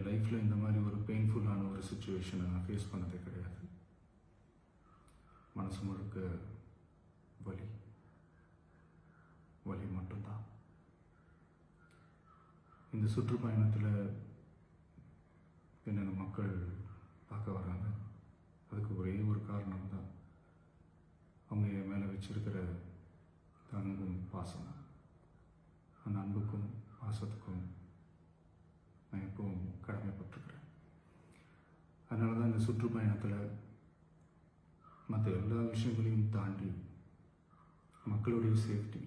லைஃப்பில் இந்த மாதிரி ஒரு பெயின்ஃபுல்லான ஒரு சுச்சுவேஷனை நான் ஃபேஸ் பண்ணதே கிடையாது. மனசு முழுக்க வலி வலி மட்டும்தான். இந்த சுற்றுப்பயணத்தில் என்னென்ன மக்கள் பார்க்க வராங்க, அதுக்கு ஒரே ஒரு காரணம் தான், அவங்க என் மேலே வச்சிருக்கிற அன்பும் பாசம். அந்த அன்புக்கும் பாசத்துக்கும் நான் எப்பவும் கடமைப்பட்டிருக்கிறேன். அதனால தான் இந்த சுற்றுப்பயணத்தில் மற்ற எல்லா விஷயங்களையும் தாண்டி மக்களுடைய சேஃப்டி,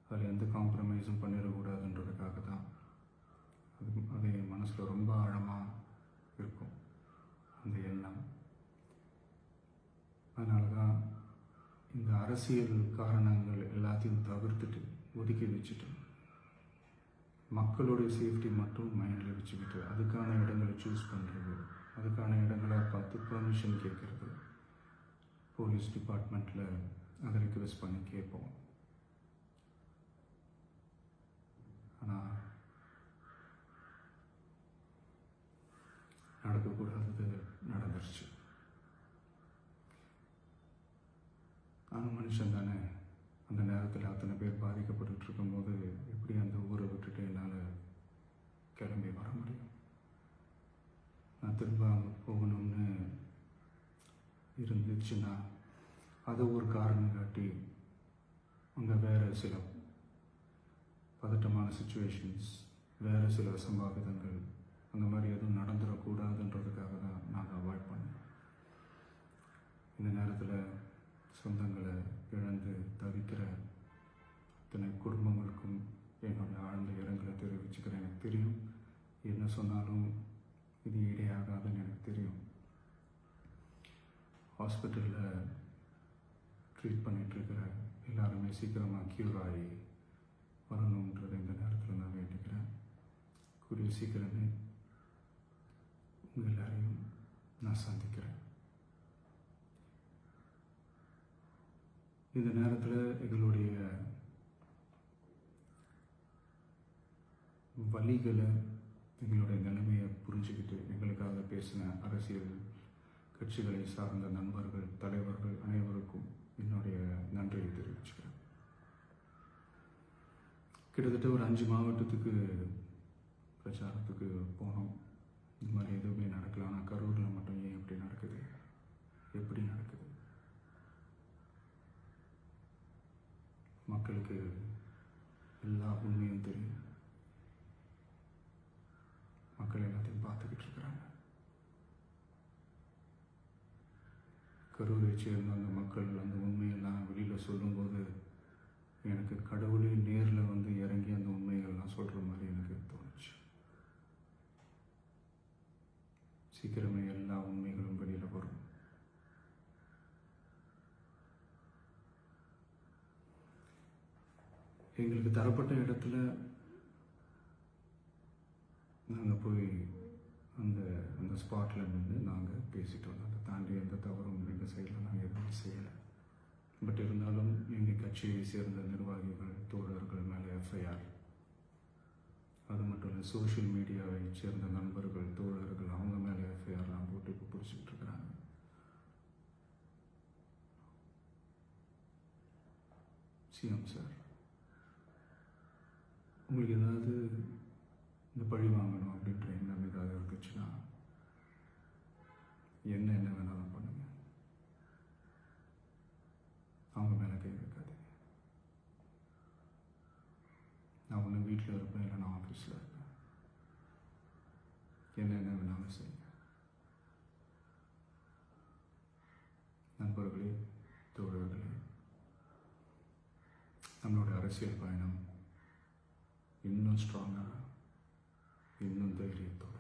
அதில் எந்த காம்ப்ரமைஸும் பண்ணிடக்கூடாதுன்றதுக்காக தான் அது என் மனசில் ரொம்ப ஆழமாக இருக்கும் அந்த எண்ணம். அதனால தான் இந்த அரசியல் காரணங்கள் எல்லாத்தையும் தவிர்த்துட்டு ஒதுக்கி வச்சுட்டு மக்களுடைய சேஃப்டி மட்டும் மைண்டில் வச்சுக்கிட்டு அதுக்கான இடங்களை சூஸ் பண்ணுறது, அதுக்கான இடங்களை பார்த்து பர்மிஷன் கேட்குறது, போலீஸ் டிபார்ட்மெண்ட்டில் அதை ரிக்வெஸ்ட் பண்ணி கேட்போம். ஆனால் நடக்கக்கூடாதது நடந்துருச்சு. நானும் மனுஷன் தானே. அந்த நேரத்தில் அத்தனை பேர் பாதிக்கப்பட்டு இருக்கும்போது எப்படி அந்த ஊரை விட்டுட்டு என்னால் கிளம்பி வர முடியும்? நான் திரும்ப அங்கே போகணும்னு இருந்துச்சுன்னா அதை ஒரு காரணம் காட்டி அங்கே வேறு சில பதட்டமான சுச்சுவேஷன்ஸ், வேறு சில சம்பாவிதங்கள், அந்த மாதிரி எதுவும் நடந்துடக்கூடாதுன்றதுக்காக தான் நாங்கள் அவாய்ட் பண்ணோம். இந்த நேரத்தில் சொந்தங்களை இழந்து தவிக்கிற அத்தனை குடும்பங்களுக்கும் என்னுடைய ஆழ்ந்த இரங்கலை தெரிவிச்சுக்கிறேன். எனக்கு தெரியும், என்ன சொன்னாலும் இது ஈடையாகாதுன்னு எனக்கு தெரியும். ஹாஸ்பிட்டலில் ட்ரீட் பண்ணிகிட்ருக்கிற எல்லாருமே சீக்கிரமாக க்யூர் ஆகி வரணுன்றது இந்த நேரத்தில் நான் வேண்டிக்கிறேன். கூடிய சீக்கிரமே உங்கள் எல்லாரையும் நான் சந்திக்கிறேன். இந்த நேரத்தில் எங்களுடைய வலிகளை, எங்களுடைய நிலைமையை புரிஞ்சுக்கிட்டு எங்களுக்காக பேசின அரசியல் கட்சிகளை சார்ந்த நண்பர்கள், தலைவர்கள் அனைவருக்கும் என்னுடைய நன்றியை தெரிவிச்சுக்கிறேன். கிட்டத்தட்ட ஒரு 5 மாவட்டத்துக்கு பிரச்சாரத்துக்கு போனோம். இந்த மாதிரி எதுவுமே நடக்கல. ஆனால் கரூரில் மட்டும் ஏன் எப்படி நடக்குது, எப்படி நடக்குது? மக்களுக்கு எல்லா உண்மையும் தெரியும். மக்கள் எல்லாத்தையும் பார்த்துக்கிட்டு இருக்கிறாங்க. கரூரை சேர்ந்த அந்த மக்கள் அந்த உண்மையெல்லாம் வெளியில் சொல்லும்போது எனக்கு கடவுளே நேரில் வந்து இறங்கி அந்த உண்மைகள்லாம் சொல்கிற மாதிரி எனக்கு தோணுச்சு. சீக்கிரமே எல்லா உண்மைகளும் வெளியில் வரும். எங்களுக்கு தரப்பட்ட இடத்துல நாங்கள் போய் அந்த ஸ்பாட்டில் நின்று நாங்கள் பேசிட்டு வந்தோம். அதை தாண்டி எந்த தவறும் எங்கள் சைடில் நாங்கள் எதுவும் செய்யலை. பட் இருந்தாலும் எங்கள் கட்சியை சேர்ந்த நிர்வாகிகள், தோழர்கள் மேலே எஃப்ஐஆர், அது மட்டும் இல்லை சோஷியல் மீடியாவை சேர்ந்த நண்பர்கள், தோழர்கள், அவங்க மேலே எஃப்ஐஆர்லாம் போட்டு இப்போ பிடிச்சிட்டு இருக்கிறாங்க. சிஎம் சார், உங்களுக்கு ஏதாவது இந்த பழி வாங்கணும் அப்படின்ற எண்ணம் ஏதாவது இருந்துச்சுன்னா என்ன வேணாலும் பண்ணுங்க. அவங்க மேலே கை வைக்காதீங்க. நான் ஒன்று வீட்டில் இருப்பேன், இல்லை நான் ஆஃபீஸில் இருப்பேன். என்ன வேணாலும் செய்யுங்க. நண்பர்களே, தோழர்களே, நம்மளோட அரசியல் பயணம் இன்னும் ஸ்ட்ராங்காக, இன்னும் தைரியத்தோட